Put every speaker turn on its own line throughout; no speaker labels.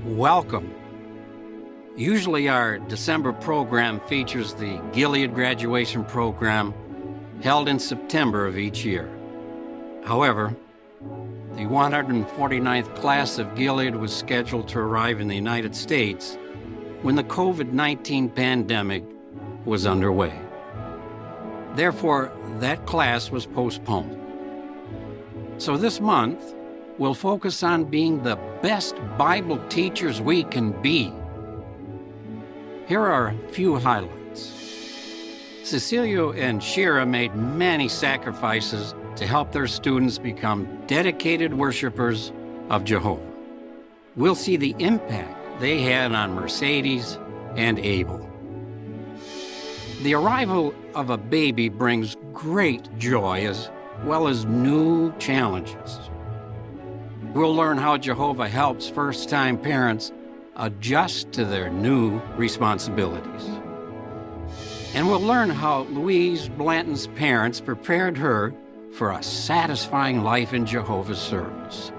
Welcome. Usually our December program features the Gilead graduation program held in September of each year. However, the 149th class of Gilead was scheduled to arrive in the United States when the COVID-19 pandemic was underway. Therefore, that class was postponed. So this month, we'll focus on being the best Bible teachers we can be. Here are a few highlights. Cecilia and Shira made many sacrifices to help their students become dedicated worshipers of Jehovah. We'll see the impact they had on Mercedes and Abel. The arrival of a baby brings great joy as well as new challenges. We'll learn how Jehovah helps first-time parents adjust to their new responsibilities. And we'll learn how Louise Blanton's parents prepared her for a satisfying life in Jehovah's service.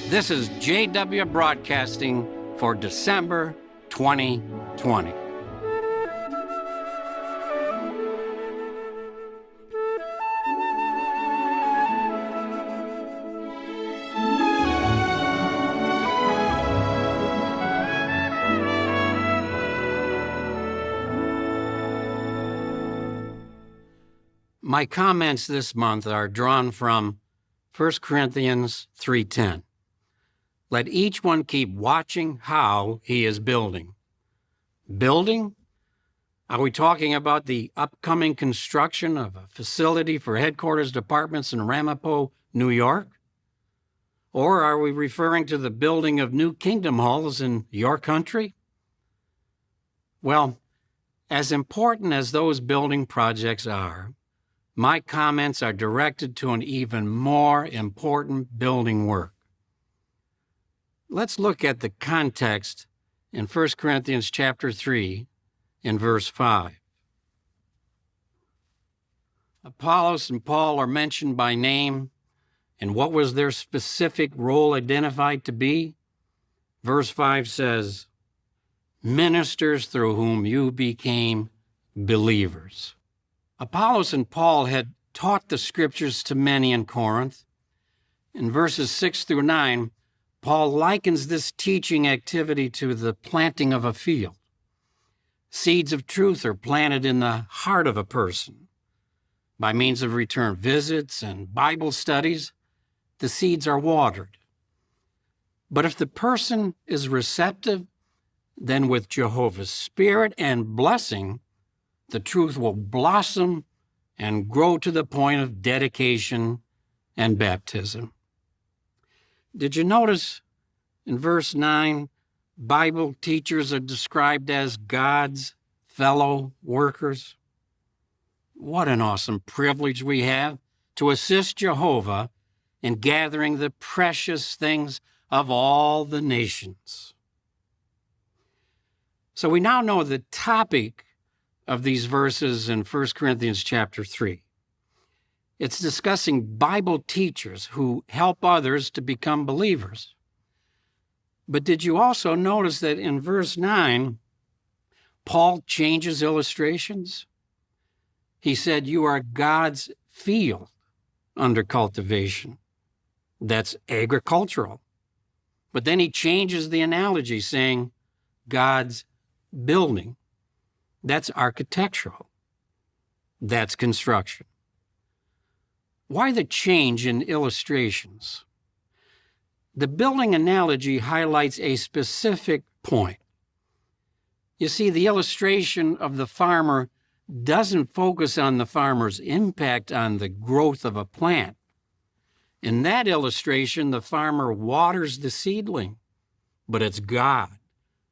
This is JW Broadcasting for December 2020. My comments this month are drawn from 1 Corinthians 3:10. Let each one keep watching how he is building. Building? Are we talking about the upcoming construction of a facility for headquarters departments in Ramapo, New York? Or are we referring to the building of new kingdom halls in your country? Well, as important as those building projects are, my comments are directed to an even more important building work. Let's look at the context in 1 Corinthians chapter 3 in verse 5. Apollos and Paul are mentioned by name, and what was their specific role identified to be? Verse 5 says, ministers through whom you became believers. Apollos and Paul had taught the scriptures to many in Corinth. In verses 6 through 9, Paul likens this teaching activity to the planting of a field. Seeds of truth are planted in the heart of a person. By means of return visits and Bible studies, the seeds are watered. But if the person is receptive, then with Jehovah's Spirit and blessing, the truth will blossom and grow to the point of dedication and baptism. Did you notice in verse 9, Bible teachers are described as God's fellow workers? What an awesome privilege we have to assist Jehovah in gathering the precious things of all the nations. So we now know the topic of these verses in 1 Corinthians chapter 3. It's discussing Bible teachers who help others to become believers. But did you also notice that in verse 9, Paul changes illustrations? He said, you are God's field under cultivation. That's agricultural. But then he changes the analogy, saying, God's building. That's architectural. That's construction. Why the change in illustrations? The building analogy highlights a specific point. You see, the illustration of the farmer doesn't focus on the farmer's impact on the growth of a plant. In that illustration, the farmer waters the seedling, but it's God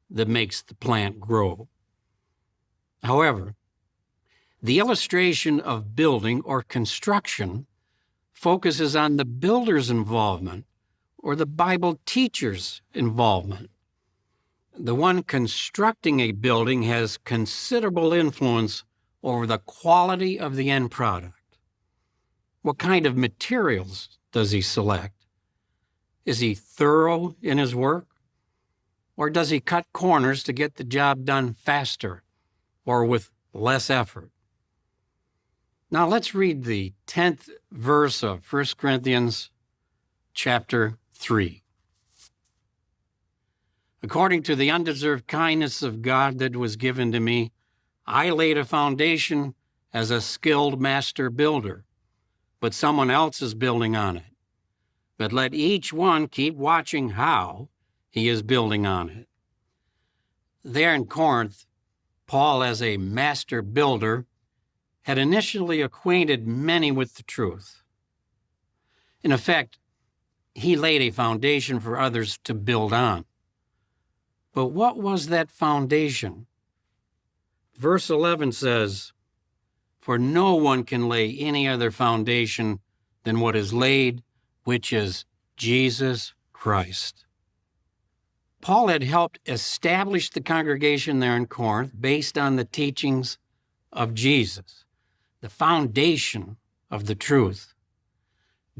that makes the plant grow. However, the illustration of building or construction focuses on the builder's involvement or the Bible teacher's involvement. The one constructing a building has considerable influence over the quality of the end product. What kind of materials does he select? Is he thorough in his work? Or does he cut corners to get the job done faster or with less effort? Now let's read the 10th verse of 1 Corinthians chapter 3. According to the undeserved kindness of God that was given to me, I laid a foundation as a skilled master builder, but someone else is building on it. But let each one keep watching how he is building on it. There in Corinth, Paul, as a master builder, had initially acquainted many with the truth. In effect, he laid a foundation for others to build on. But what was that foundation? Verse 11 says, "For no one can lay any other foundation than what is laid, which is Jesus Christ." Paul had helped establish the congregation there in Corinth based on the teachings of Jesus, the foundation of the truth.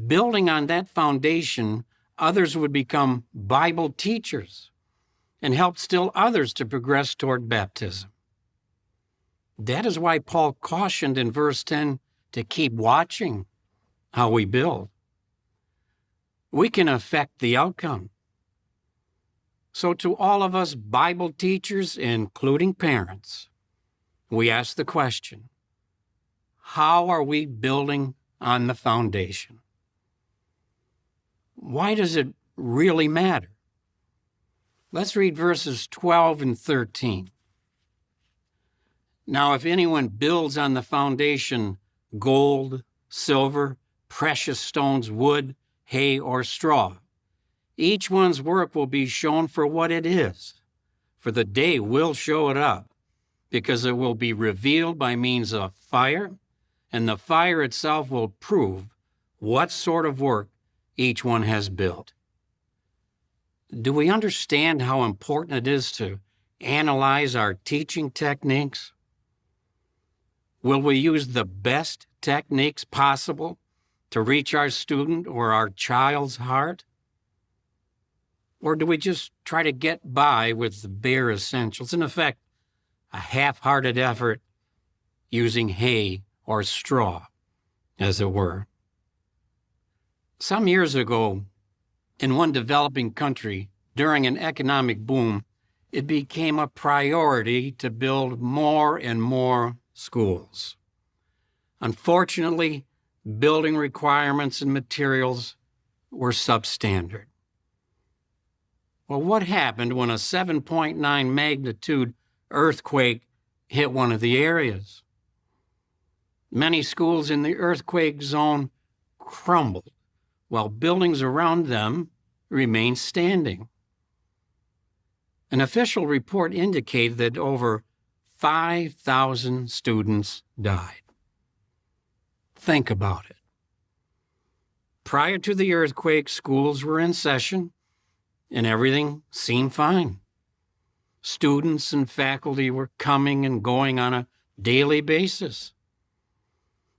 Building on that foundation, others would become Bible teachers and help still others to progress toward baptism. That is why Paul cautioned in verse 10 to keep watching how we build. We can affect the outcome. So to all of us Bible teachers, including parents, we ask the question, how are we building on the foundation? Why does it really matter? Let's read verses 12 and 13. "Now, if anyone builds on the foundation gold, silver, precious stones, wood, hay, or straw, each one's work will be shown for what it is, for the day will show it up, because it will be revealed by means of fire, and the fire itself will prove what sort of work each one has built." Do we understand how important it is to analyze our teaching techniques? Will we use the best techniques possible to reach our student or our child's heart? Or do we just try to get by with the bare essentials? In effect, a half-hearted effort using hay or straw, as it were. Some years ago, in one developing country, during an economic boom, it became a priority to build more and more schools. Unfortunately, building requirements and materials were substandard. Well, what happened when a 7.9 magnitude earthquake hit one of the areas? Many schools in the earthquake zone crumbled, while buildings around them remained standing. An official report indicated that over 5,000 students died. Think about it. Prior to the earthquake, schools were in session, and everything seemed fine. Students and faculty were coming and going on a daily basis.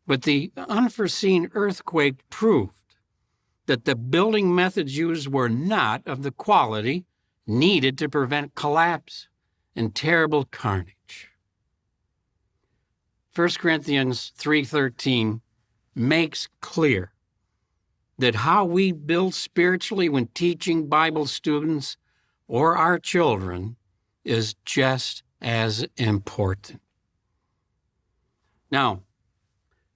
But the unforeseen earthquake proved that the building methods used were not of the quality needed to prevent collapse and terrible carnage. 1 Corinthians 3:13 makes clear that how we build spiritually when teaching Bible students or our children is just as important. Now,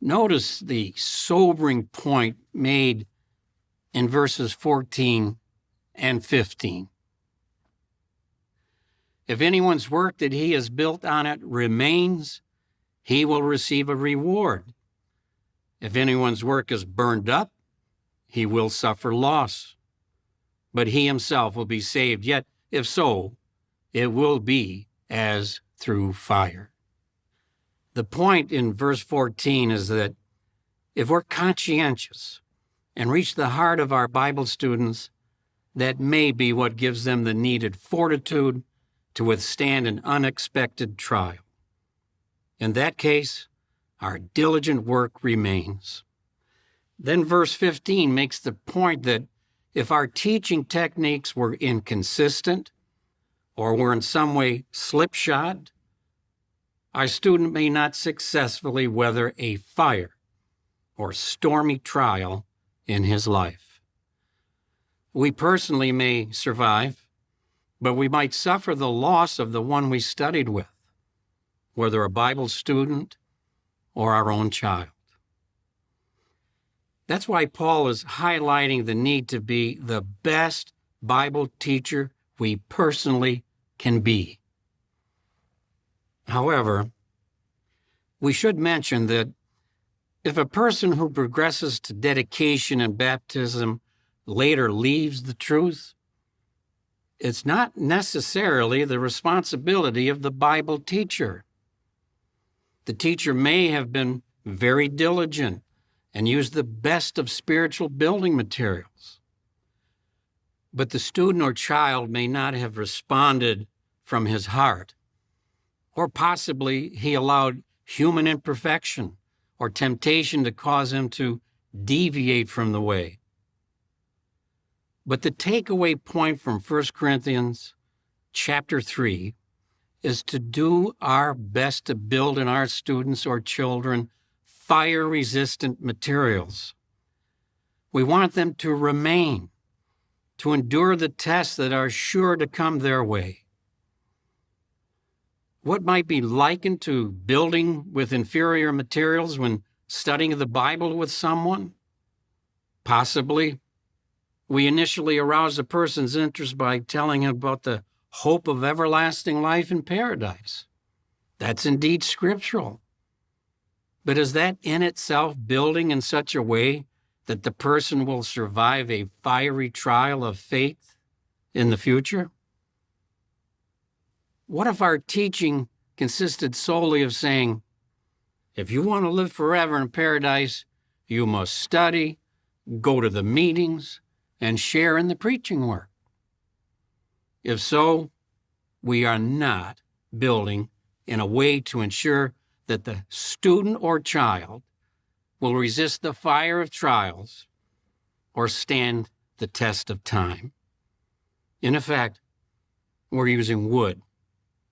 notice the sobering point made in verses 14 and 15. "If anyone's work that he has built on it remains, he will receive a reward. If anyone's work is burned up, he will suffer loss, but he himself will be saved. Yet, if so, it will be as through fire." The point in verse 14 is that if we're conscientious and reach the heart of our Bible students, that may be what gives them the needed fortitude to withstand an unexpected trial. In that case, our diligent work remains. Then verse 15 makes the point that If our teaching techniques were inconsistent or were in some way slipshod, our student may not successfully weather a fire or stormy trial in his life. We personally may survive, but we might suffer the loss of the one we studied with, whether a Bible student or our own child. That's why Paul is highlighting the need to be the best Bible teacher we personally can be. However, we should mention that if a person who progresses to dedication and baptism later leaves the truth, it's not necessarily the responsibility of the Bible teacher. The teacher may have been very diligent and used the best of spiritual building materials, but the student or child may not have responded from his heart, or possibly he allowed human imperfection or temptation to cause him to deviate from the way. But the takeaway point from 1 Corinthians chapter 3 is to do our best to build in our students or children fire-resistant materials. We want them to remain, to endure the tests that are sure to come their way. What might be likened to building with inferior materials when studying the Bible with someone? Possibly, we initially arouse a person's interest by telling him about the hope of everlasting life in paradise. That's indeed scriptural. But is that in itself building in such a way that the person will survive a fiery trial of faith in the future? What if our teaching consisted solely of saying, if you want to live forever in paradise, you must study, go to the meetings, and share in the preaching work? If so, we are not building in a way to ensure that the student or child will resist the fire of trials or stand the test of time. In effect, we're using wood,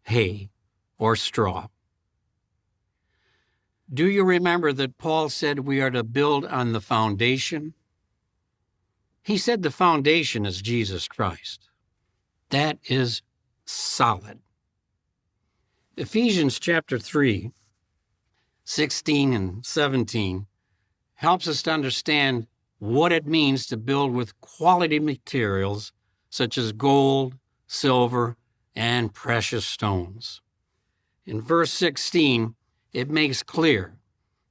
hay, or straw. Do you remember that Paul said we are to build on the foundation? He said the foundation is Jesus Christ. That is solid. Ephesians chapter 3, 16 and 17 helps us to understand what it means to build with quality materials such as gold, silver, and precious stones. In verse 16, it makes clear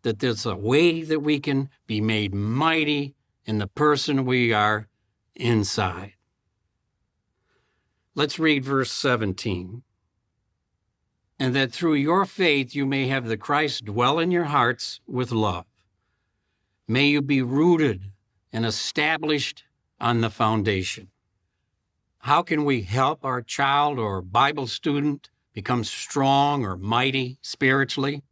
that there's a way that we can be made mighty in the person we are inside. Let's read verse 17. And that through your faith you may have the Christ dwell in your hearts with love. May you be rooted and established on the foundation. How can we help our child or Bible student become strong or mighty spiritually?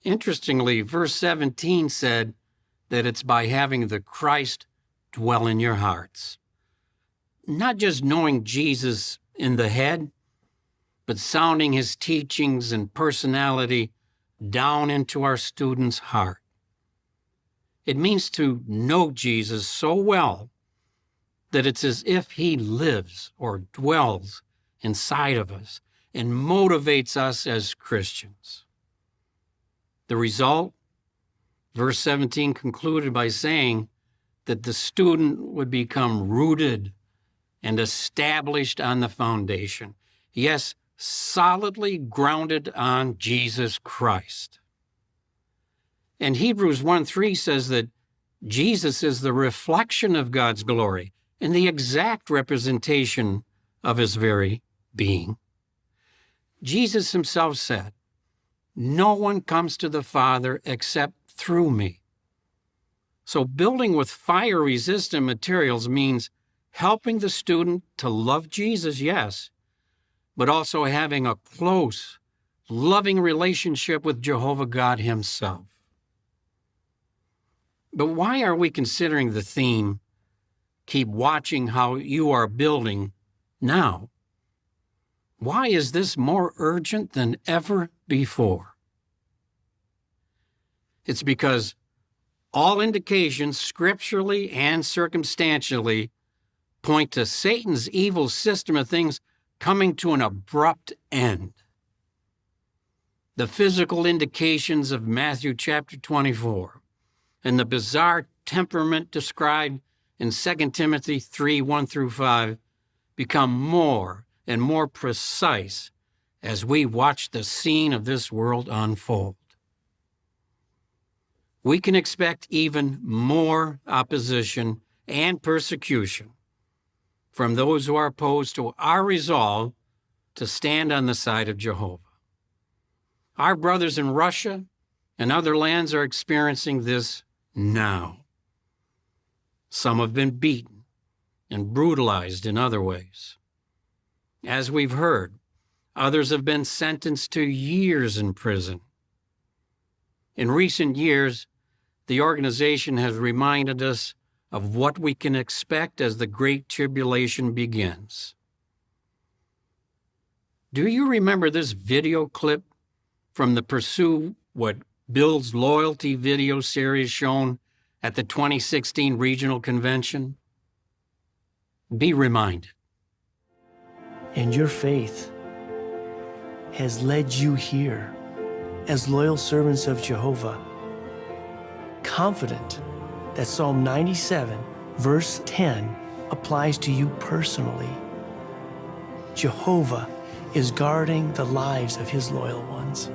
Interestingly, verse 17 said that it's by having the Christ dwell in your hearts. Not just knowing Jesus in the head, but sounding his teachings and personality down into our student's heart. It means to know Jesus so well that it's as if he lives or dwells inside of us and motivates us as Christians. The result, verse 17 concluded by saying that the student would become rooted and established on the foundation. Yes, solidly grounded on Jesus Christ. And Hebrews 1:3 says that Jesus is the reflection of God's glory and the exact representation of his very being. Jesus himself said, "No one comes to the Father except through me." So building with fire-resistant materials means helping the student to love Jesus, yes, but also having a close, loving relationship with Jehovah God himself. But why are we considering the theme, keep watching how you are building now. Why is this more urgent than ever before? It's because all indications, scripturally and circumstantially, point to Satan's evil system of things coming to an abrupt end. The physical indications of Matthew chapter 24 and the bizarre temperament described in 2 Timothy 3, 1 through 5 become more and more precise as we watch the scene of this world unfold. We can expect even more opposition and persecution from those who are opposed to our resolve to stand on the side of Jehovah. Our brothers in Russia and other lands are experiencing this now. Some have been beaten and brutalized in other ways. As we've heard, others have been sentenced to years in prison. In recent years, the organization has reminded us of what we can expect as the Great Tribulation begins. Do you remember this video clip from the Pursue What Builds Loyalty video series shown at the 2016 Regional Convention? Be reminded.
And your faith has led you here as loyal servants of Jehovah, confident that Psalm 97, verse 10, applies to you personally. Jehovah is guarding the lives of his loyal ones.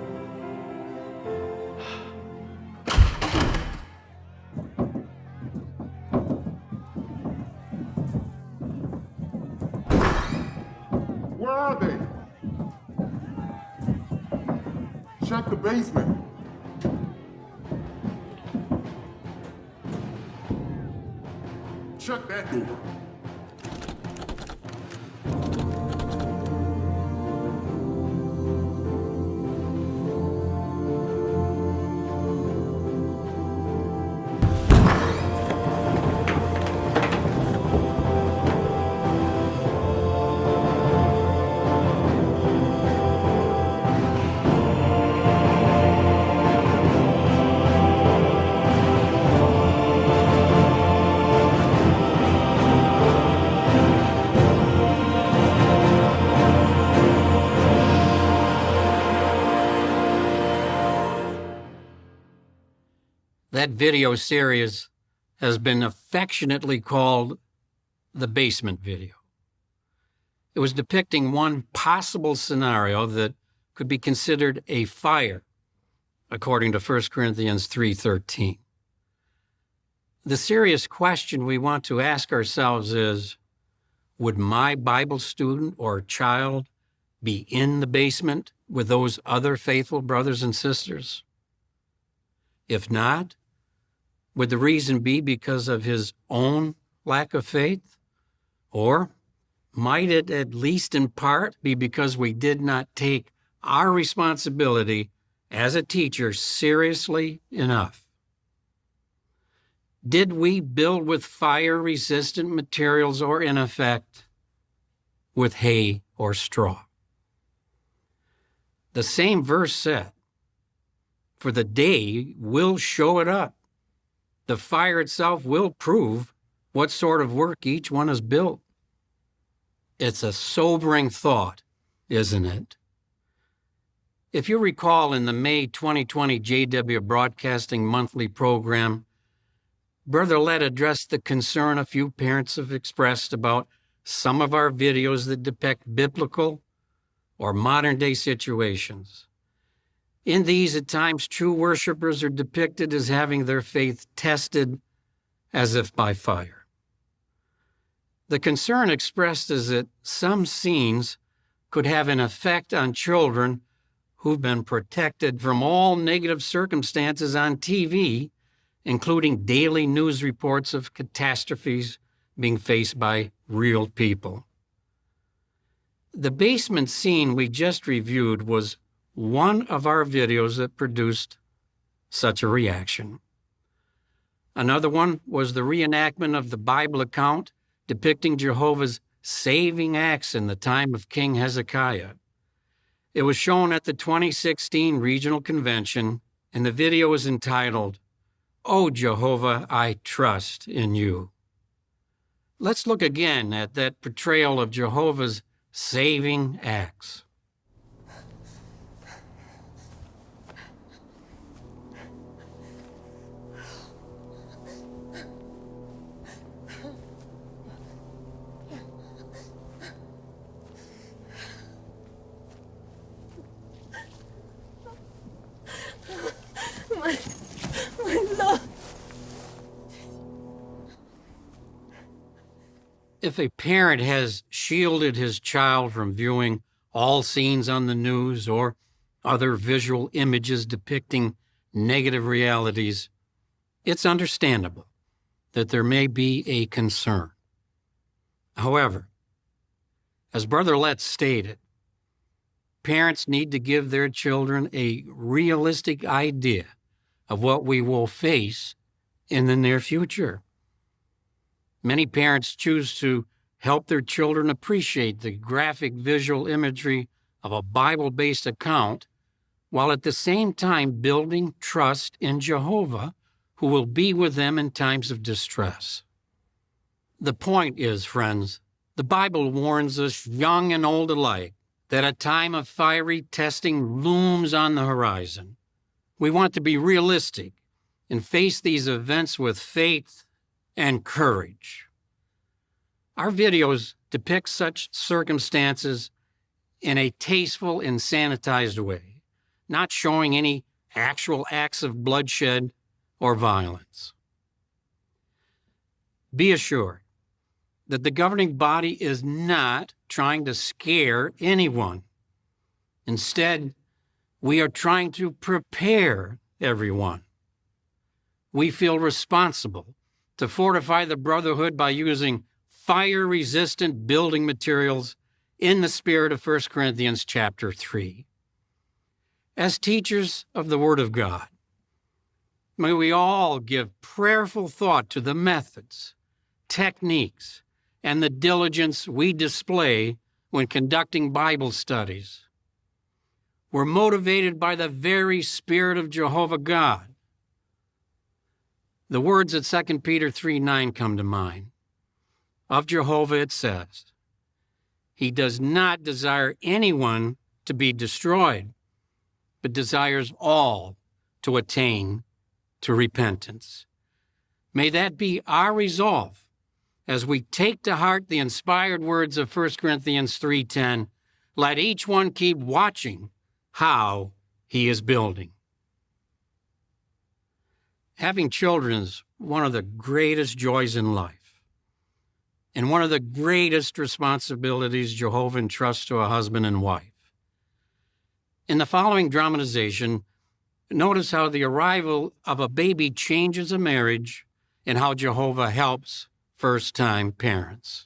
Where are they? Check the basement. Check that door.
That video series has been affectionately called the basement video. It was depicting one possible scenario that could be considered a fire, according to 1 Corinthians 3:13. The serious question we want to ask ourselves is, would my Bible student or child be in the basement with those other faithful brothers and sisters? If not, would the reason be because of his own lack of faith? Or might it, at least in part, be because we did not take our responsibility as a teacher seriously enough? Did we build with fire-resistant materials, or in effect, with hay or straw? The same verse said, "For the day will show it up. The fire itself will prove what sort of work each one has built." It's a sobering thought, isn't it? If you recall, in the May 2020 JW Broadcasting monthly program, Brother Lett addressed the concern a few parents have expressed about some of our videos that depict biblical or modern-day situations. In these, at times, true worshipers are depicted as having their faith tested as if by fire. The concern expressed is that some scenes could have an effect on children who've been protected from all negative circumstances on TV, including daily news reports of catastrophes being faced by real people. The basement scene we just reviewed was one of our videos that produced such a reaction. Another one was the reenactment of the Bible account depicting Jehovah's saving acts in the time of King Hezekiah. It was shown at the 2016 Regional Convention, and the video is entitled, "Oh Jehovah, I Trust in You." Let's look again at that portrayal of Jehovah's saving acts.
My love.
If a parent has shielded his child from viewing all scenes on the news or other visual images depicting negative realities, it's understandable that there may be a concern. However, as Brother Letts stated, parents need to give their children a realistic idea of what we will face in the near future. Many parents choose to help their children appreciate the graphic visual imagery of a Bible-based account, while at the same time building trust in Jehovah, who will be with them in times of distress. The point is, friends, the Bible warns us, young and old alike, that a time of fiery testing looms on the horizon. We want to be realistic and face these events with faith and courage. Our videos depict such circumstances in a tasteful and sanitized way, not showing any actual acts of bloodshed or violence. Be assured that the governing body is not trying to scare anyone. Instead, we are trying to prepare everyone. We feel responsible to fortify the brotherhood by using fire-resistant building materials in the spirit of 1 Corinthians chapter 3. As teachers of the Word of God, may we all give prayerful thought to the methods, techniques, and the diligence we display when conducting Bible studies. We're motivated by the very Spirit of Jehovah God. The words at 2 Peter 3:9 come to mind. Of Jehovah it says, "He does not desire anyone to be destroyed, but desires all to attain to repentance." May that be our resolve as we take to heart the inspired words of 1 Corinthians 3:10, "Let each one keep watching how he is building." Having children is one of the greatest joys in life, and one of the greatest responsibilities Jehovah entrusts to a husband and wife. In the following dramatization, notice how the arrival of a baby changes a marriage and how Jehovah helps first-time parents.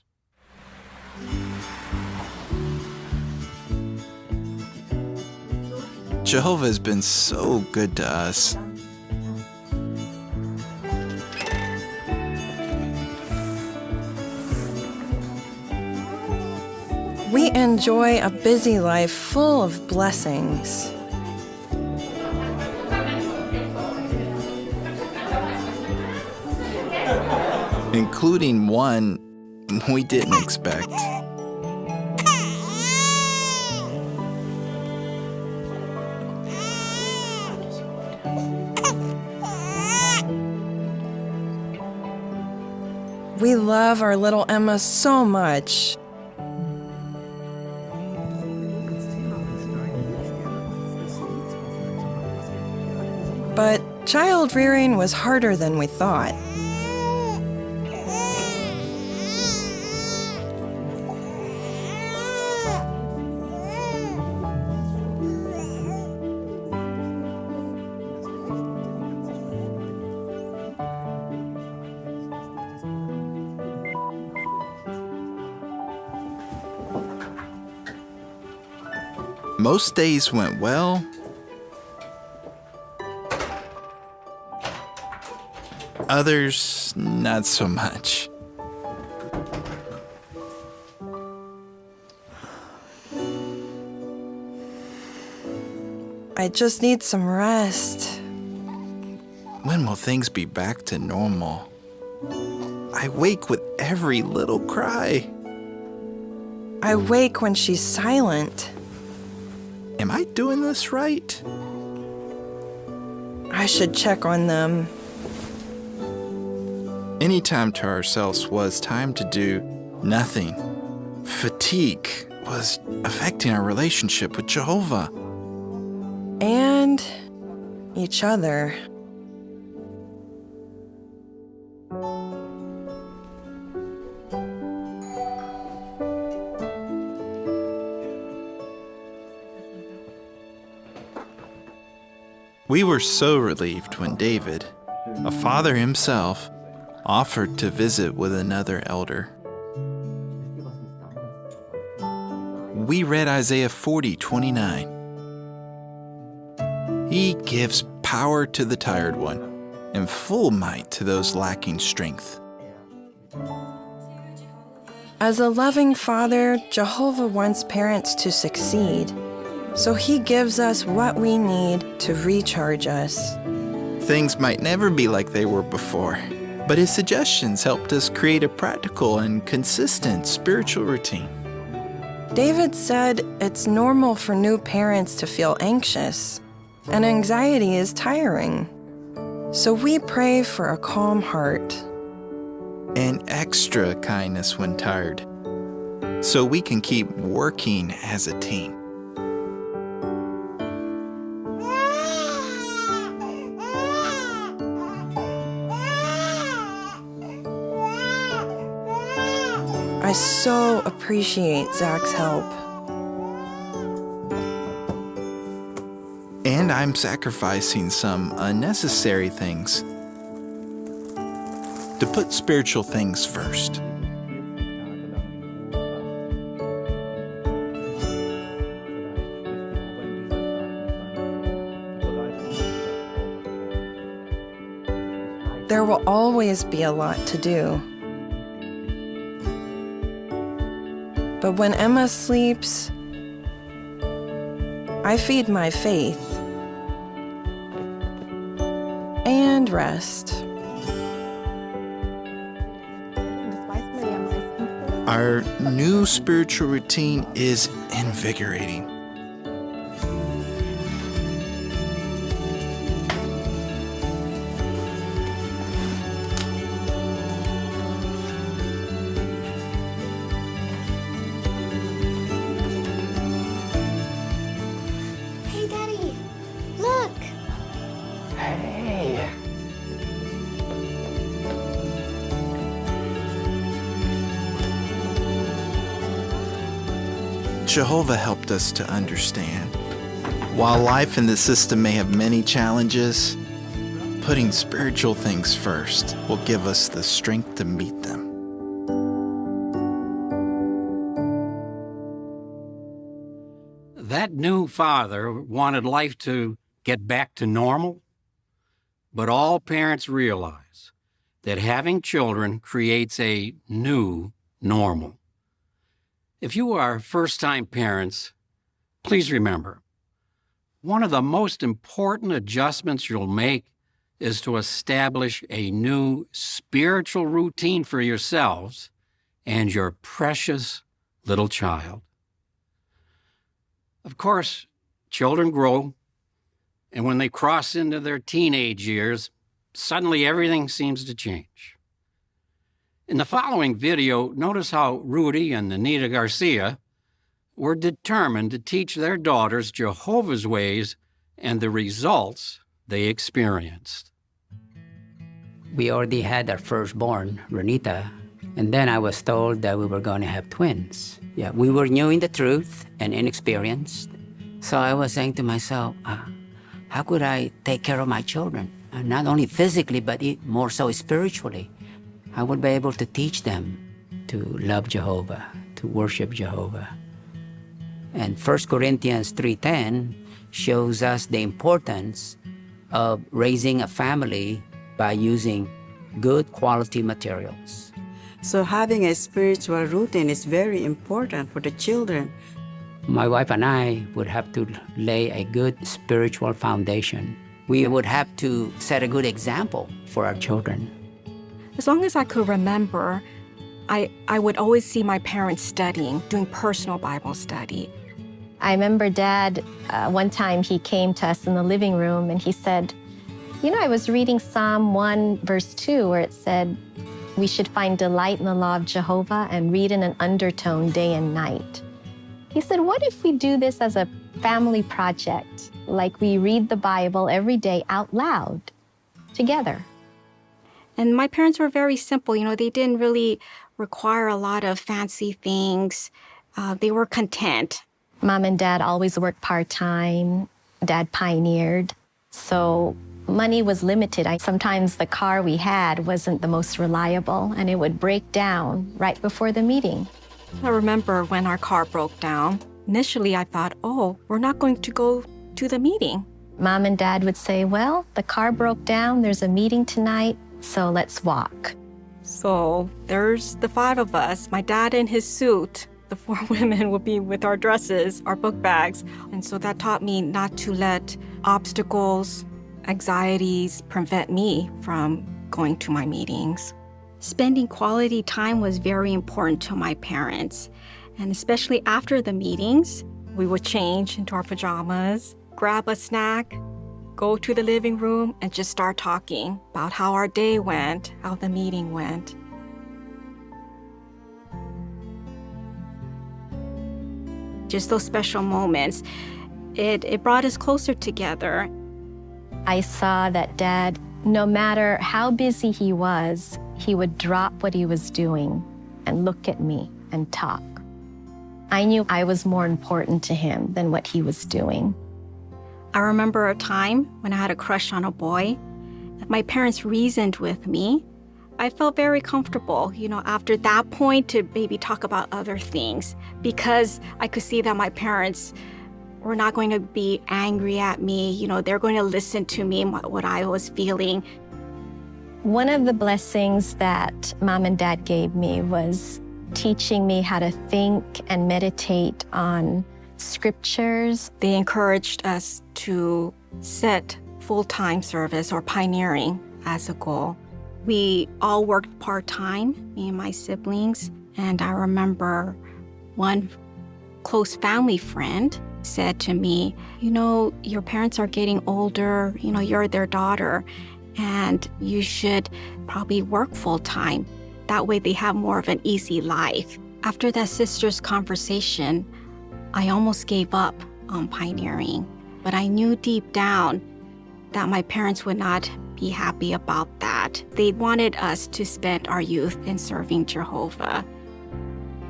Jehovah has been so good to us.
We enjoy a busy life full of blessings.
Including one we didn't expect.
We love our little Emma so much. But child rearing was harder than we thought.
Most days went well. Others, not so much.
I just need some rest.
When will things be back to normal? I wake with every little cry.
I wake when she's silent.
Am I doing this right?
I should check on them.
Any time to ourselves was time to do nothing. Fatigue was affecting our relationship with Jehovah.
And each other.
We were so relieved when David, a father himself, offered to visit with another elder. We read Isaiah 40:29. He gives power to the tired one and full might to those lacking strength.
As a loving father, Jehovah wants parents to succeed. So he gives us what we need to recharge us.
Things might never be like they were before, but his suggestions helped us create a practical and consistent spiritual routine.
David said it's normal for new parents to feel anxious, and anxiety is tiring. So we pray for a calm heart.
And extra kindness when tired, so we can keep working as a team.
I so appreciate Zach's help.
And I'm sacrificing some unnecessary things to put spiritual things first.
There will always be a lot to do. But when Emma sleeps, I feed my faith and rest.
Our new spiritual routine is invigorating.
Hey, Daddy, look!
Hey.
Jehovah helped us to understand. While life in the system may have many challenges, putting spiritual things first will give us the strength to meet them.
That new father wanted life to get back to normal, but all parents realize that having children creates a new normal. If you are first-time parents, please remember, one of the most important adjustments you'll make is to establish a new spiritual routine for yourselves and your precious little child. Of course, children grow, and when they cross into their teenage years, suddenly everything seems to change. In the following video, notice how Rudy and Anita Garcia were determined to teach their daughters Jehovah's ways and the results they experienced.
We already had our firstborn, Renita, and then I was told that we were going to have twins. Yeah, we were new in the truth and inexperienced. So I was saying to myself, how could I take care of my children? Not only physically, but more so spiritually. I would be able to teach them to love Jehovah, to worship Jehovah. And 1 Corinthians 3:10 shows us the importance of raising a family by using good quality materials.
So having a spiritual routine is very important for the children.
My wife and I would have to lay a good spiritual foundation. We would have to set a good example for our children.
As long as I could remember, I would always see my parents studying, doing personal Bible study.
I remember Dad, one time he came to us in the living room and he said, you know, I was reading Psalm 1, verse 2, where it said, we should find delight in the law of Jehovah and read in an undertone day and night. He said, what if we do this as a family project, like we read the Bible every day out loud together?
And my parents were very simple. You know, they didn't really require a lot of fancy things. They were content.
Mom and Dad always worked part-time. Dad pioneered. So money was limited. Sometimes the car we had wasn't the most reliable, and it would break down right before the meeting.
I remember when our car broke down. Initially, I thought, oh, we're not going to go to the meeting.
Mom and Dad would say, well, the car broke down. There's a meeting tonight, so let's walk.
So there's the 5 of us, my dad in his suit. The 4 women would be with our dresses, our book bags. And so that taught me not to let obstacles, anxieties prevent me from going to my meetings. Spending quality time was very important to my parents. And especially after the meetings, we would change into our pajamas, grab a snack, go to the living room, and just start talking about how our day went, how the meeting went. Just those special moments, it brought us closer together.
I saw that Dad, no matter how busy he was, he would drop what he was doing and look at me and talk. I knew I was more important to him than what he was doing.
I remember a time when I had a crush on a boy. My parents reasoned with me. I felt very comfortable, you know, after that point to maybe talk about other things because I could see that my parents were not going to be angry at me. You know, they're going to listen to me, what I was feeling.
One of the blessings that Mom and Dad gave me was teaching me how to think and meditate on scriptures.
They encouraged us to set full-time service or pioneering as a goal. We all worked part-time, me and my siblings, and I remember one close family friend said to me, you know, your parents are getting older, you know, you're their daughter, and you should probably work full-time. That way they have more of an easy life. After that sister's conversation, I almost gave up on pioneering, but I knew deep down that my parents would not be happy about that. They wanted us to spend our youth in serving Jehovah.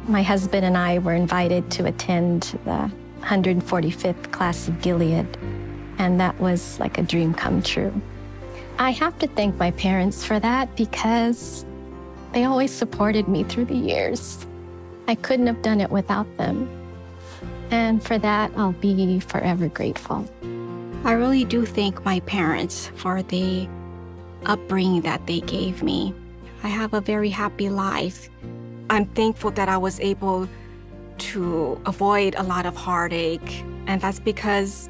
My husband and I were invited to attend the 145th class of Gilead, and that was like a dream come true. I have to thank my parents for that because they always supported me through the years. I couldn't have done it without them. And for that, I'll be forever grateful.
I really do thank my parents for the upbringing that they gave me. I have a very happy life. I'm thankful that I was able to avoid a lot of heartache, and that's because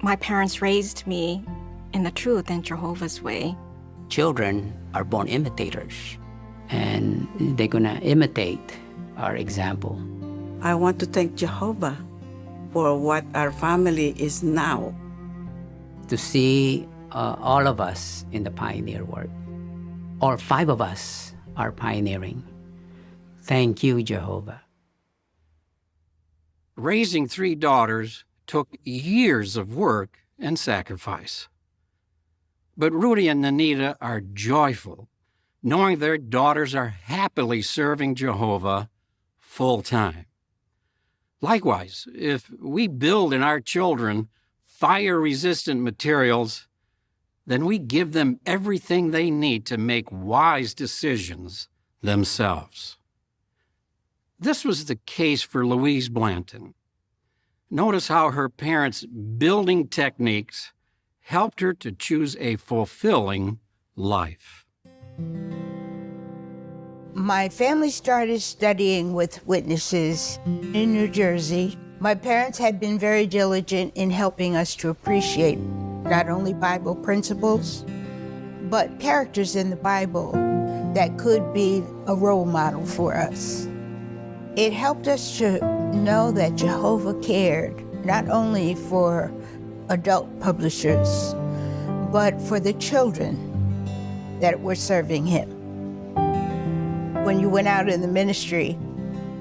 my parents raised me in the truth and Jehovah's way.
Children are born imitators, and they're gonna imitate our example.
I want to thank Jehovah for what our family is now.
To see all of us in the pioneer work. All 5 of us are pioneering. Thank you, Jehovah.
Raising 3 daughters took years of work and sacrifice. But Rudy and Nanita are joyful, knowing their daughters are happily serving Jehovah full time. Likewise, if we build in our children fire-resistant materials, then we give them everything they need to make wise decisions themselves. This was the case for Louise Blanton. Notice how her parents' building techniques helped her to choose a fulfilling life.
My family started studying with witnesses in New Jersey My parents had been very diligent in helping us to appreciate not only Bible principles, but characters in the Bible that could be a role model for us. It helped us to know that Jehovah cared not only for adult publishers, but for the children that were serving him. When you went out in the ministry,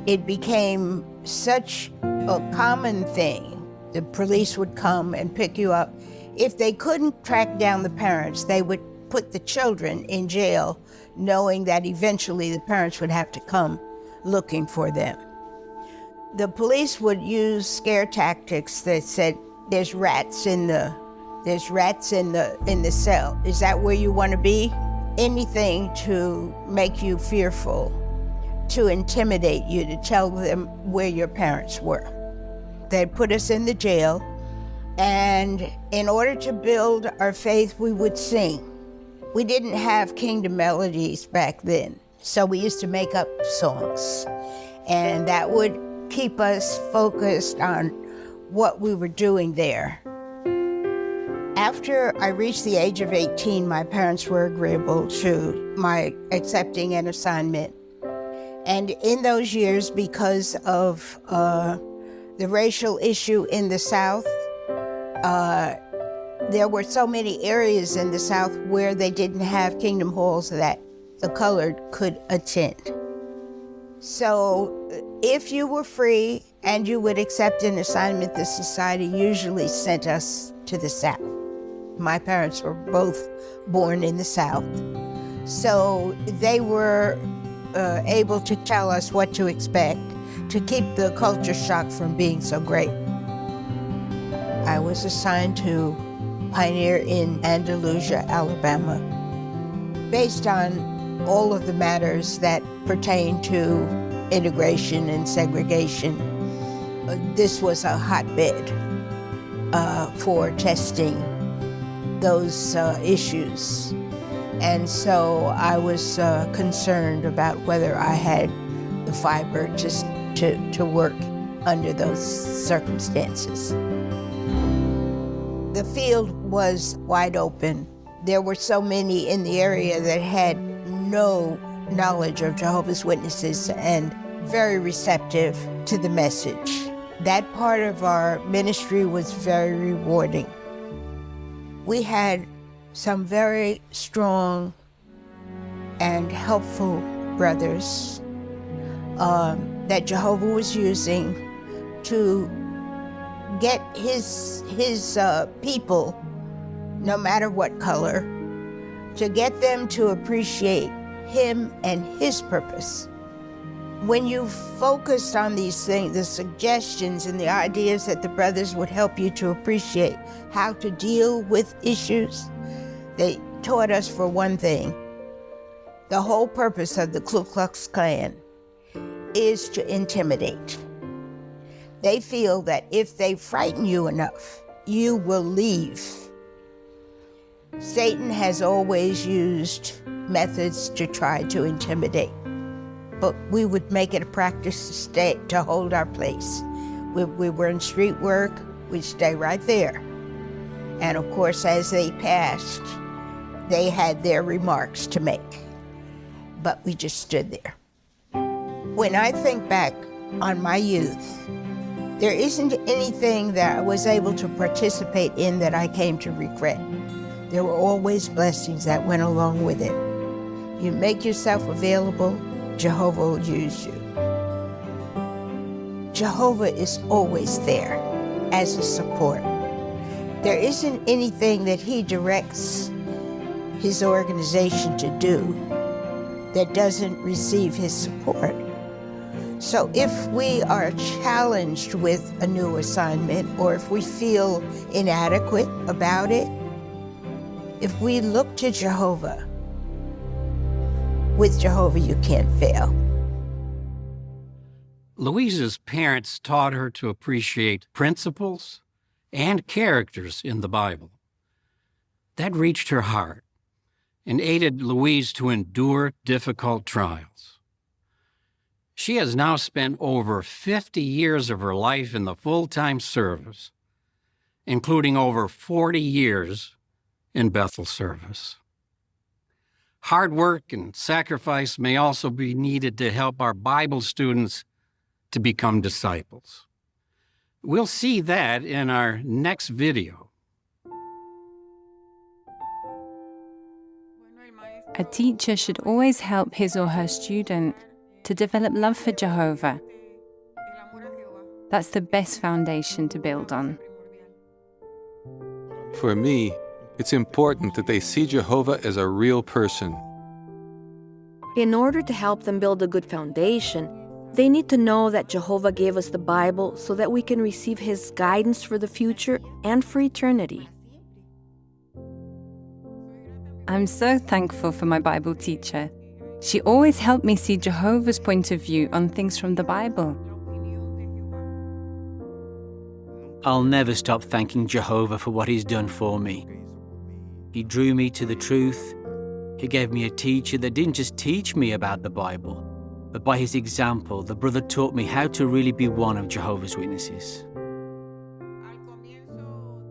it became such a common thing. The police would come and pick you up. If they couldn't track down the parents, they would put the children in jail, knowing that eventually the parents would have to come looking for them. The police would use scare tactics that said, there's rats in the cell. Is that where you want to be? Anything to make you fearful, to intimidate you, to tell them where your parents were. They'd put us in the jail, and in order to build our faith, we would sing. We didn't have kingdom melodies back then, so we used to make up songs, and that would keep us focused on what we were doing there. After I reached the age of 18, my parents were agreeable to my accepting an assignment. And in those years, because of the racial issue in the South, there were so many areas in the South where they didn't have kingdom halls that the colored could attend. So if you were free and you would accept an assignment, the society usually sent us to the South. My parents were both born in the South, so they were able to tell us what to expect to keep the culture shock from being so great. I was assigned to pioneer in Andalusia, Alabama, based on all of the matters that pertain to integration and segregation. This was a hotbed for testing those issues. And so I was concerned about whether I had the fiber to work under those circumstances. The field was wide open. There were so many in the area that had no knowledge of Jehovah's Witnesses and very receptive to the message. That part of our ministry was very rewarding. We had some very strong and helpful brothers that Jehovah was using to get his people, no matter what color, to get them to appreciate him and his purpose. When you focused on these things, the suggestions and the ideas that the brothers would help you to appreciate how to deal with issues, they taught us, for one thing, the whole purpose of the Ku Klux Klan is to intimidate. They feel that if they frighten you enough, you will leave. Satan has always used methods to try to intimidate, but we would make it a practice to hold our place. We were in street work, we'd stay right there. And of course, as they passed, they had their remarks to make, but we just stood there. When I think back on my youth, there isn't anything that I was able to participate in that I came to regret. There were always blessings that went along with it. You make yourself available, Jehovah will use you. Jehovah is always there as a support. There isn't anything that he directs his organization to do that doesn't receive his support. So if we are challenged with a new assignment, or if we feel inadequate about it, if we look to Jehovah, with Jehovah you can't fail.
Louise's parents taught her to appreciate principles and characters in the Bible. That reached her heart and aided Louise to endure difficult trials. She has now spent over 50 years of her life in the full-time service, including over 40 years in Bethel service. Hard work and sacrifice may also be needed to help our Bible students to become disciples. We'll see that in our next video.
A teacher should always help his or her student to develop love for Jehovah. That's the best foundation to build on.
For me, it's important that they see Jehovah as a real person.
In order to help them build a good foundation, they need to know that Jehovah gave us the Bible so that we can receive His guidance for the future and for eternity.
I'm so thankful for my Bible teacher. She always helped me see Jehovah's point of view on things from the Bible.
I'll never stop thanking Jehovah for what He's done for me. He drew me to the truth. He gave me a teacher that didn't just teach me about the Bible, but by his example, the brother taught me how to really be one of Jehovah's Witnesses.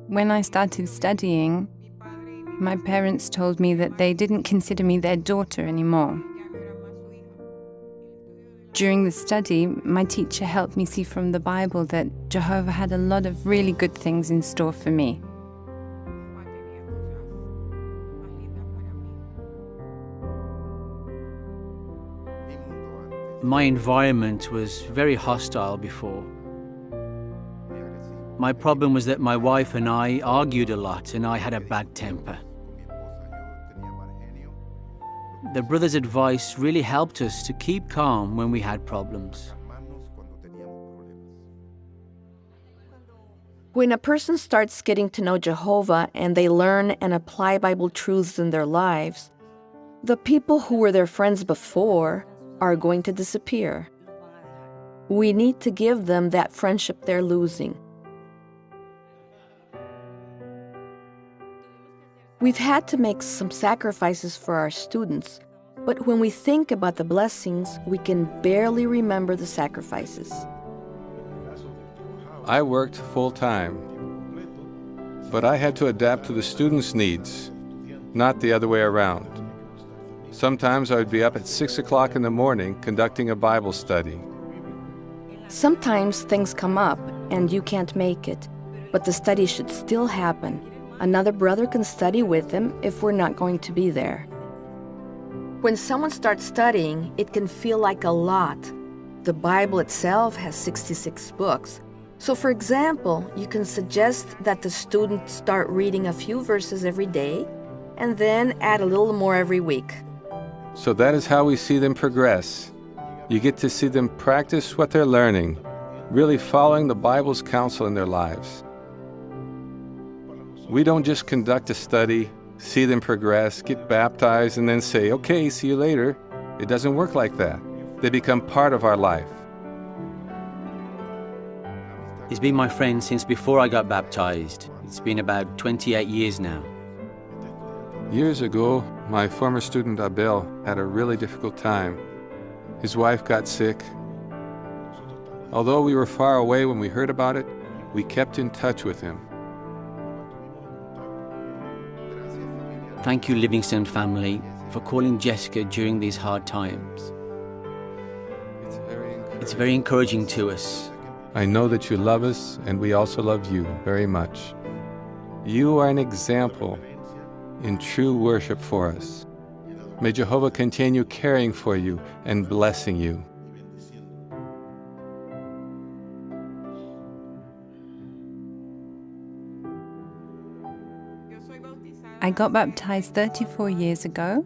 When I started studying, my parents told me that they didn't consider me their daughter anymore. During the study, my teacher helped me see from the Bible that Jehovah had a lot of really good things in store for me.
My environment was very hostile before. My problem was that my wife and I argued a lot and I had a bad temper. The brother's advice really helped us to keep calm when we had problems.
When a person starts getting to know Jehovah and they learn and apply Bible truths in their lives, the people who were their friends before are going to disappear. We need to give them that friendship they're losing. We've had to make some sacrifices for our students, but when we think about the blessings, we can barely remember the sacrifices.
I worked full-time, but I had to adapt to the students' needs, not the other way around. Sometimes I would be up at 6 o'clock in the morning conducting a Bible study.
Sometimes things come up and you can't make it, but the study should still happen. Another brother can study with him if we're not going to be there. When someone starts studying, it can feel like a lot. The Bible itself has 66 books. So for example, you can suggest that the student start reading a few verses every day and then add a little more every week.
So that is how we see them progress. You get to see them practice what they're learning, really following the Bible's counsel in their lives. We don't just conduct a study, see them progress, get baptized, and then say, okay, see you later. It doesn't work like that. They become part of our life.
He's been my friend since before I got baptized. It's been about 28 years now.
Years ago, my former student Abel had a really difficult time. His wife got sick. Although we were far away when we heard about it, we kept in touch with him.
Thank you, Livingston family, for calling Jessica during these hard times. It's very encouraging to us.
I know that you love us, and we also love you very much. You are an example in true worship for us. May Jehovah continue caring for you and blessing you.
I got baptized 34 years ago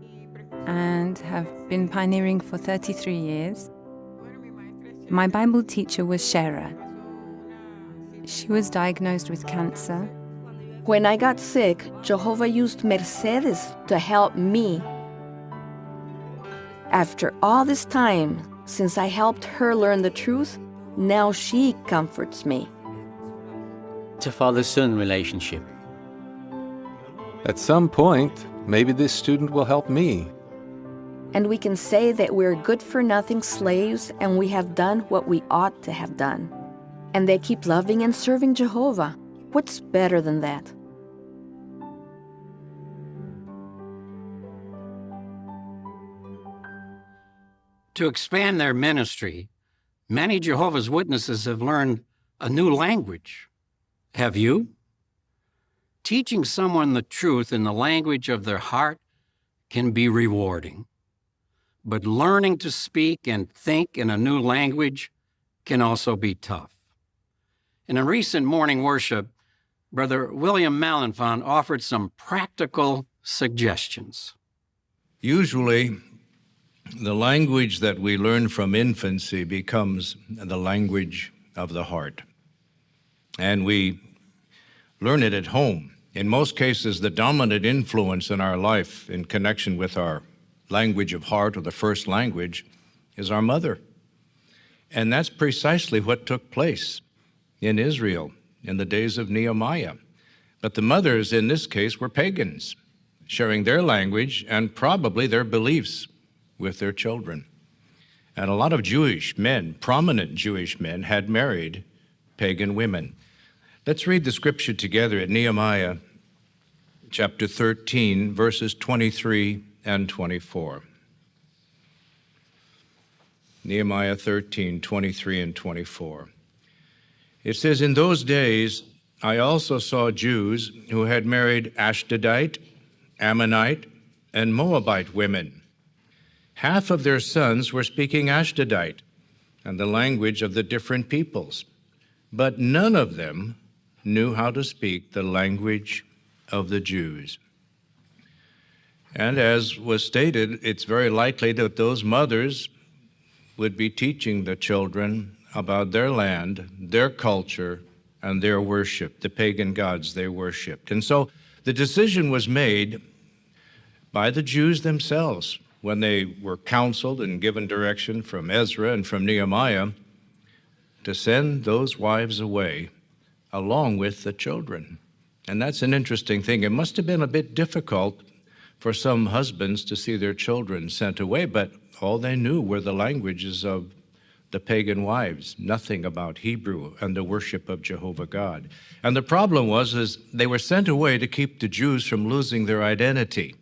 and have been pioneering for 33 years. My Bible teacher was Shara. She was diagnosed with cancer.
When I got sick, Jehovah used Mercedes to help me. After all this time, since I helped her learn the truth, now she comforts me.
It's a father-son relationship.
At some point, maybe this student will help me.
And we can say that we're good-for-nothing slaves and we have done what we ought to have done. And they keep loving and serving Jehovah. What's better than that?
To expand their ministry, many Jehovah's Witnesses have learned a new language. Have you? Teaching someone the truth in the language of their heart can be rewarding. But learning to speak and think in a new language can also be tough. In a recent morning worship, Brother William Malenfant offered some practical suggestions.
Usually, the language that we learn from infancy becomes the language of the heart. And we learn it at home. In most cases, the dominant influence in our life in connection with our language of heart, or the first language, is our mother. And that's precisely what took place in Israel in the days of Nehemiah. But the mothers in this case were pagans, sharing their language and probably their beliefs with their children. And a lot of Jewish men, prominent Jewish men, had married pagan women. Let's read the scripture together at Nehemiah chapter 13, verses 23 and 24. Nehemiah 13, 23 and 24. It says, "In those days I also saw Jews who had married Ashdodite, Ammonite, and Moabite women. Half of their sons were speaking Ashdodite and the language of the different peoples, but none of them knew how to speak the language of the Jews." And as was stated, it's very likely that those mothers would be teaching the children about their land, their culture, and their worship, the pagan gods they worshiped. And so the decision was made by the Jews themselves when they were counseled and given direction from Ezra and from Nehemiah to send those wives away along with the children. And that's an interesting thing. It must have been a bit difficult for some husbands to see their children sent away, but all they knew were the languages of the pagan wives, nothing about Hebrew and the worship of Jehovah God. And the problem was they were sent away to keep the Jews from losing their identity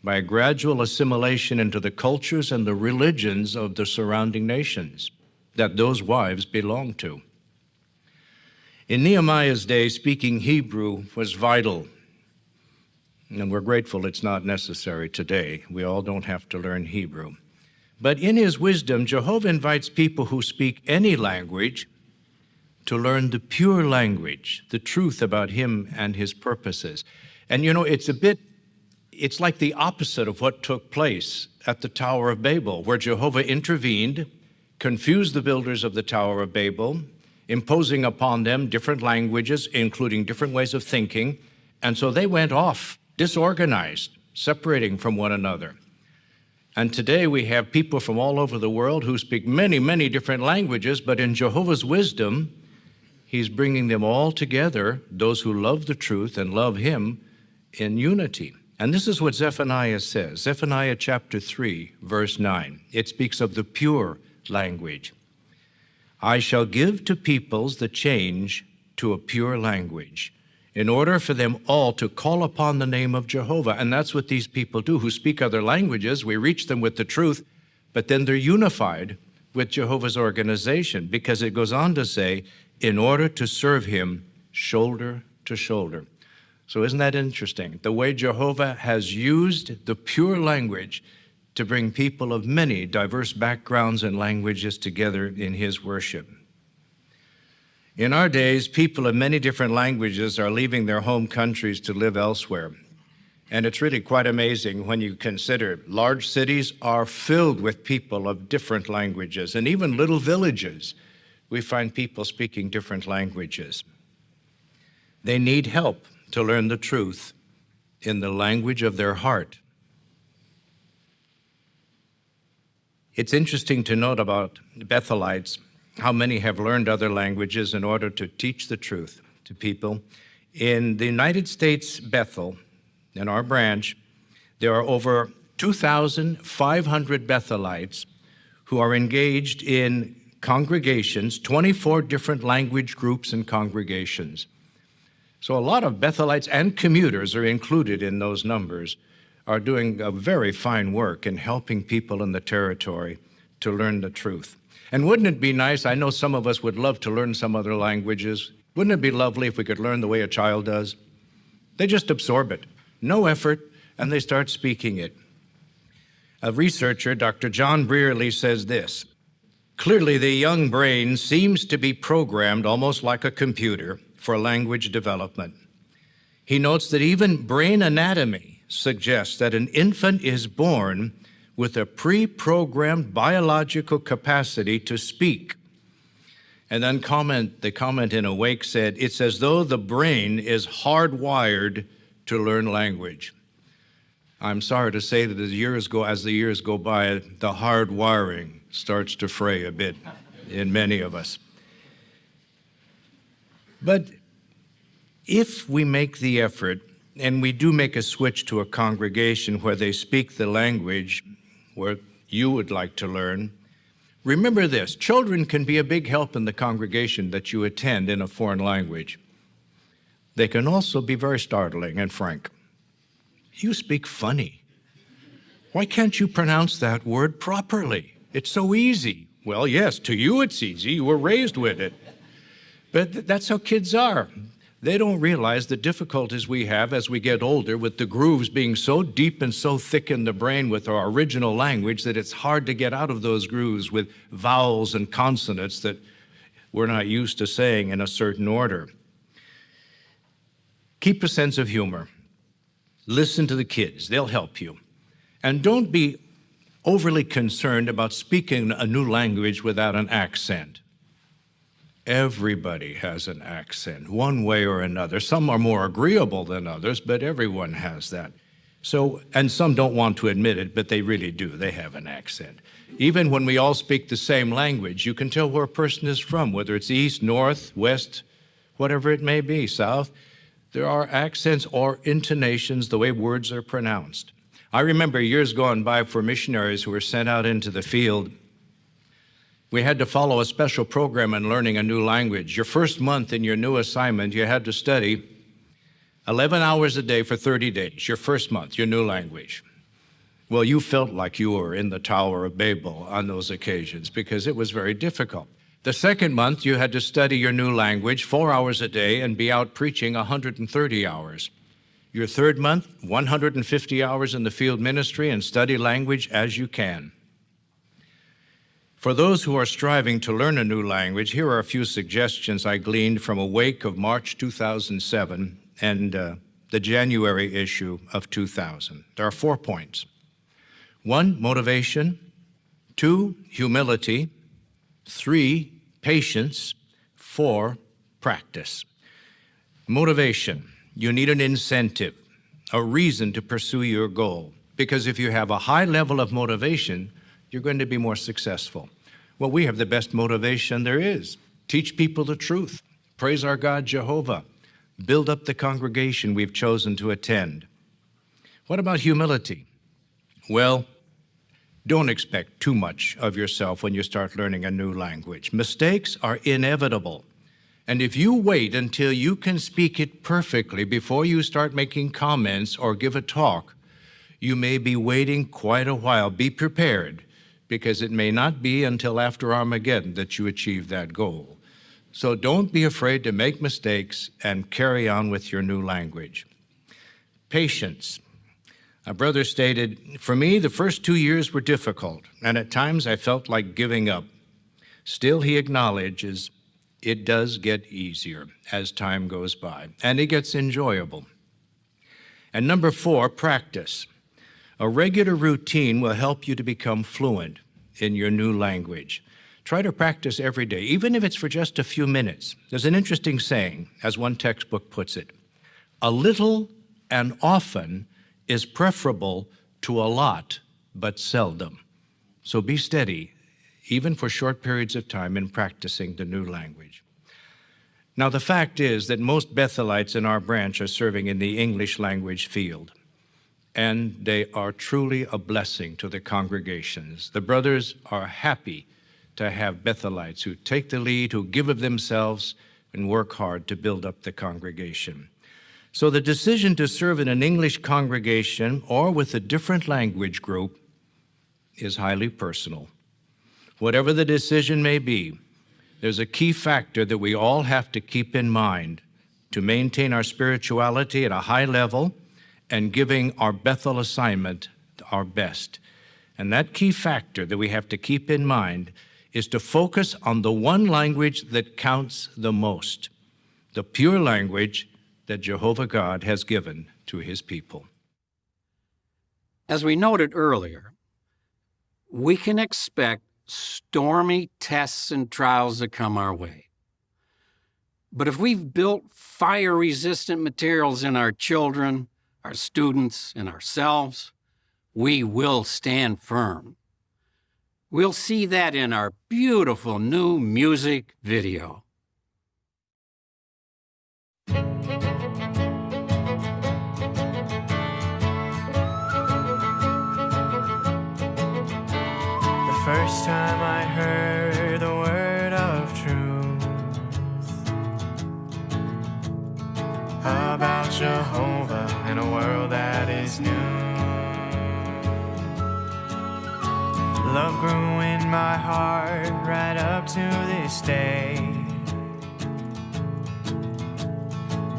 by a gradual assimilation into the cultures and the religions of the surrounding nations that those wives belonged to. In Nehemiah's day, speaking Hebrew was vital, and we're grateful it's not necessary today. We all don't have to learn Hebrew. But in his wisdom, Jehovah invites people who speak any language to learn the pure language, the truth about him and his purposes. And you know, it's like the opposite of what took place at the Tower of Babel, where Jehovah intervened, confused the builders of the Tower of Babel, imposing upon them different languages, including different ways of thinking, and so they went off, disorganized, separating from one another. And today we have people from all over the world who speak many, many different languages, but in Jehovah's wisdom, he's bringing them all together, those who love the truth and love him, in unity. And this is what Zephaniah says, Zephaniah chapter 3, verse 9. It speaks of the pure language. "I shall give to peoples the change to a pure language, in order for them all to call upon the name of Jehovah." And that's what these people do who speak other languages. We reach them with the truth, but then they're unified with Jehovah's organization, because it goes on to say, in order to serve him shoulder to shoulder. So isn't that interesting? The way Jehovah has used the pure language to bring people of many diverse backgrounds and languages together in his worship. In our days, people of many different languages are leaving their home countries to live elsewhere. And it's really quite amazing when you consider large cities are filled with people of different languages, and even little villages, we find people speaking different languages. They need help to learn the truth in the language of their heart. It's interesting to note about Bethelites how many have learned other languages in order to teach the truth to people. In the United States, Bethel, in our branch, there are over 2,500 Bethelites who are engaged in congregations, 24 different language groups and congregations. So a lot of Bethelites and commuters are included in those numbers, are doing a very fine work in helping people in the territory to learn the truth. And wouldn't it be nice, I know some of us would love to learn some other languages. Wouldn't it be lovely if we could learn the way a child does? They just absorb it, no effort, and they start speaking it. A researcher, Dr. John Brearley, says this: clearly the young brain seems to be programmed almost like a computer for language development. He notes that even brain anatomy suggests that an infant is born with a pre-programmed biological capacity to speak. And then the comment in Awake said, it's as though the brain is hardwired to learn language. I'm sorry to say that as the years go by, the hard wiring starts to fray a bit in many of us. But if we make the effort, and we do make a switch to a congregation where they speak the language where you would like to learn, remember this: children can be a big help in the congregation that you attend in a foreign language. They can also be very startling and frank. You speak funny. Why can't you pronounce that word properly? It's so easy. Well, yes, to you it's easy. You were raised with it. But that's how kids are. They don't realize the difficulties we have as we get older with the grooves being so deep and so thick in the brain with our original language that it's hard to get out of those grooves with vowels and consonants that we're not used to saying in a certain order. Keep a sense of humor. Listen to the kids, they'll help you. And don't be overly concerned about speaking a new language without an accent. Everybody has an accent, one way or another. Some are more agreeable than others, but everyone has that. So, and some don't want to admit it, but they really do. They have an accent. Even when we all speak the same language, you can tell where a person is from, whether it's east, north, west, whatever it may be, south. There are accents or intonations, the way words are pronounced. I remember years gone by for missionaries who were sent out into the field. We had to follow a special program in learning a new language. Your first month in your new assignment, you had to study 11 hours a day for 30 days, your first month, your new language. Well, you felt like you were in the Tower of Babel on those occasions because it was very difficult. The second month, you had to study your new language 4 hours a day and be out preaching 130 hours. Your third month, 150 hours in the field ministry and study language as you can. For those who are striving to learn a new language, here are a few suggestions I gleaned from Awake of March 2007 and the January issue of 2000. There are 4 points. 1, motivation. 2, humility. 3, patience. 4, practice. Motivation. You need an incentive, a reason to pursue your goal. Because if you have a high level of motivation, you're going to be more successful. Well, we have the best motivation there is. Teach people the truth. Praise our God, Jehovah. Build up the congregation we've chosen to attend. What about humility? Well, don't expect too much of yourself when you start learning a new language. Mistakes are inevitable. And if you wait until you can speak it perfectly before you start making comments or give a talk, you may be waiting quite a while. Be prepared, because it may not be until after Armageddon that you achieve that goal. So don't be afraid to make mistakes and carry on with your new language. Patience. A brother stated, for me, the first 2 years were difficult, and at times I felt like giving up. Still, he acknowledges it does get easier as time goes by, and it gets enjoyable. And number 4, practice. A regular routine will help you to become fluent in your new language. Try to practice every day, even if it's for just a few minutes. There's an interesting saying, as one textbook puts it, a little and often is preferable to a lot, but seldom. So be steady, even for short periods of time, in practicing the new language. Now, the fact is that most Bethelites in our branch are serving in the English language field. and they are truly a blessing to the congregations. The brothers are happy to have Bethelites who take the lead, who give of themselves, and work hard to build up the congregation. So the decision to serve in an English congregation or with a different language group is highly personal. Whatever the decision may be, there's a key factor that we all have to keep in mind to maintain our spirituality at a high level and giving our Bethel assignment our best. And that key factor that we have to keep in mind is to focus on the one language that counts the most, the pure language that Jehovah God has given to his people.
As we noted earlier, we can expect stormy tests and trials that come our way. But if we've built fire-resistant materials in our children, our students, and ourselves, we will stand firm. We'll see that in our beautiful new music video.
The first time I heard the word of truth about Jehovah in a world that is new, love grew in my heart right up to this day.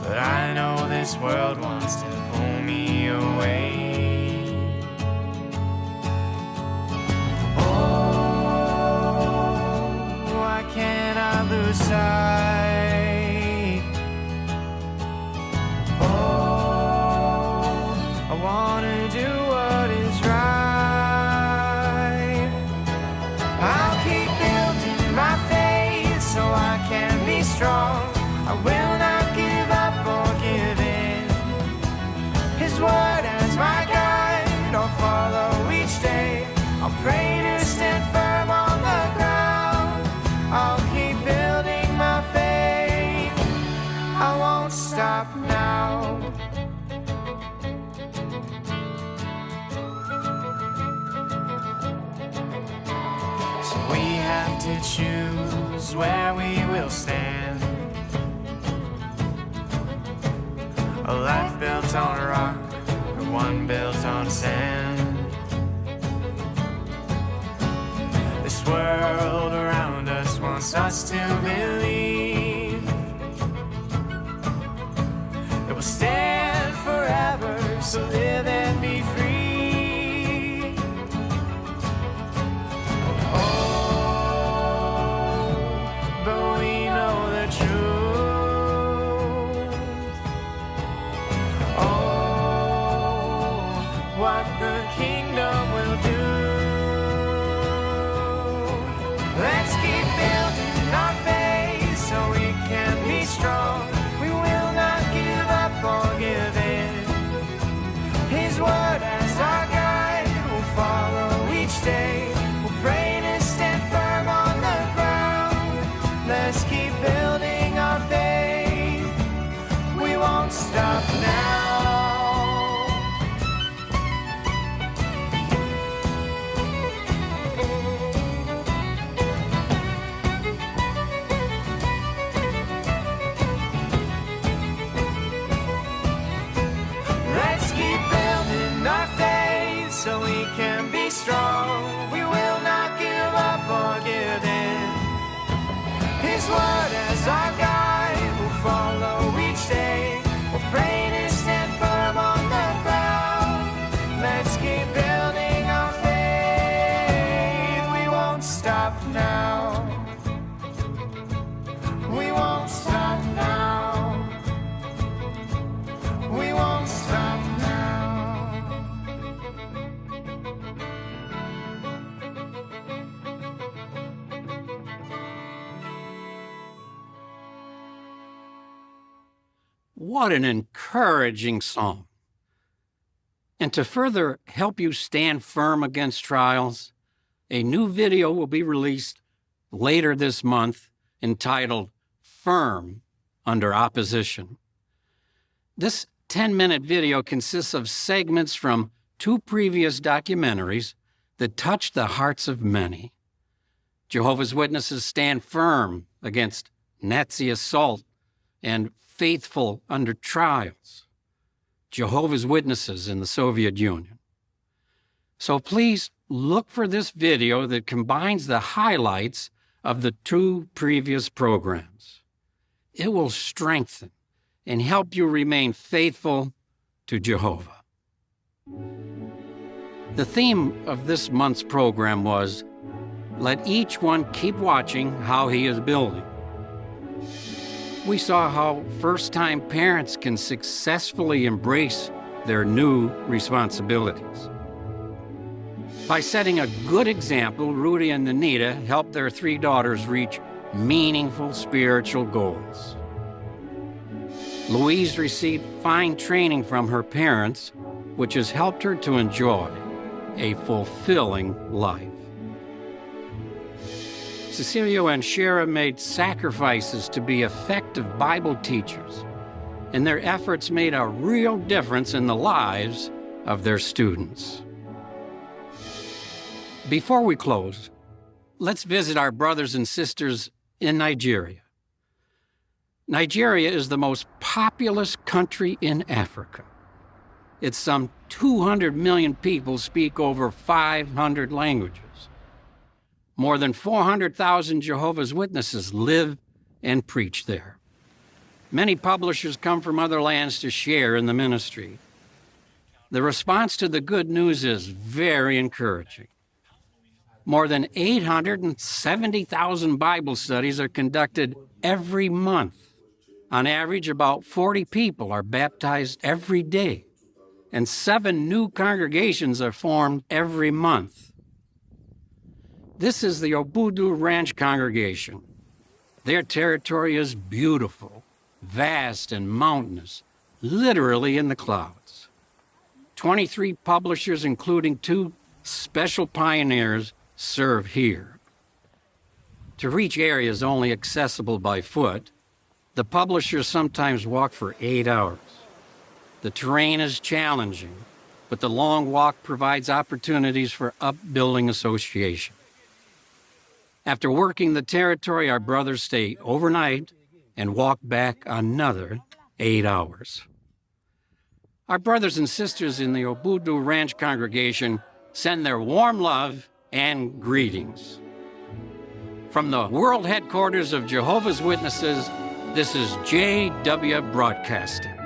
But I know this world wants to pull me away. Oh, why can't I lose sight? Oh, I wanna do what is right. I'll keep building my faith so I can be strong. I will not give up or give in. His word as my guide, I'll follow each day. I'll pray to stand firm on the ground. I'll keep building my faith. I won't stop now. So we have to choose where we will stand. A life built on rock, or one built on sand. This world around us wants us to believe it will stand forever, so live and be free. Oh, but we know the truth. What the kingdom will do. Let's keep building our faith so we can be strong. We will not give up or give in. His word as our guide, we'll follow each day. We'll pray to stand firm on the ground. Let's keep building our faith. We won't stop now. So we can be strong. We will not give up or give in. His word as our guide, we'll follow each day. We'll pray to stand firm on the ground. Let's keep building our faith. We won't stop now. We won't stop now. We won't stop now.
What an encouraging song. And to further help you stand firm against trials, a new video will be released later this month entitled Firm Under Opposition. This 10-minute video consists of segments from 2 previous documentaries that touch the hearts of many. Jehovah's Witnesses stand firm against Nazi assault and faithful under trials. Jehovah's Witnesses in the Soviet Union. So please look for this video that combines the highlights of the 2 previous programs. It will strengthen and help you remain faithful to Jehovah. The theme of this month's program was, "Let each one keep watching how he is building." We saw how first-time parents can successfully embrace their new responsibilities. By setting a good example, Rudy and Anita helped their 3 daughters reach meaningful spiritual goals. Louise received fine training from her parents, which has helped her to enjoy a fulfilling life. Cecilio and Shara made sacrifices to be effective Bible teachers, and their efforts made a real difference in the lives of their students. Before we close, let's visit our brothers and sisters in Nigeria. Nigeria is the most populous country in Africa. It's some 200 million people speak over 500 languages. More than 400,000 Jehovah's Witnesses live and preach there. Many publishers come from other lands to share in the ministry. The response to the good news is very encouraging. More than 870,000 Bible studies are conducted every month. On average, about 40 people are baptized every day, and 7 new congregations are formed every month. This is the Obudu Ranch congregation. Their territory is beautiful, vast, and mountainous, literally in the clouds. 23 publishers, including 2 special pioneers, serve here. To reach areas only accessible by foot, the publishers sometimes walk for 8 hours. The terrain is challenging, but the long walk provides opportunities for upbuilding association. After working the territory, our brothers stay overnight and walk back another 8 hours. Our brothers and sisters in the Obudu Ranch congregation send their warm love and greetings. From the world headquarters of Jehovah's Witnesses, this is JW Broadcasting.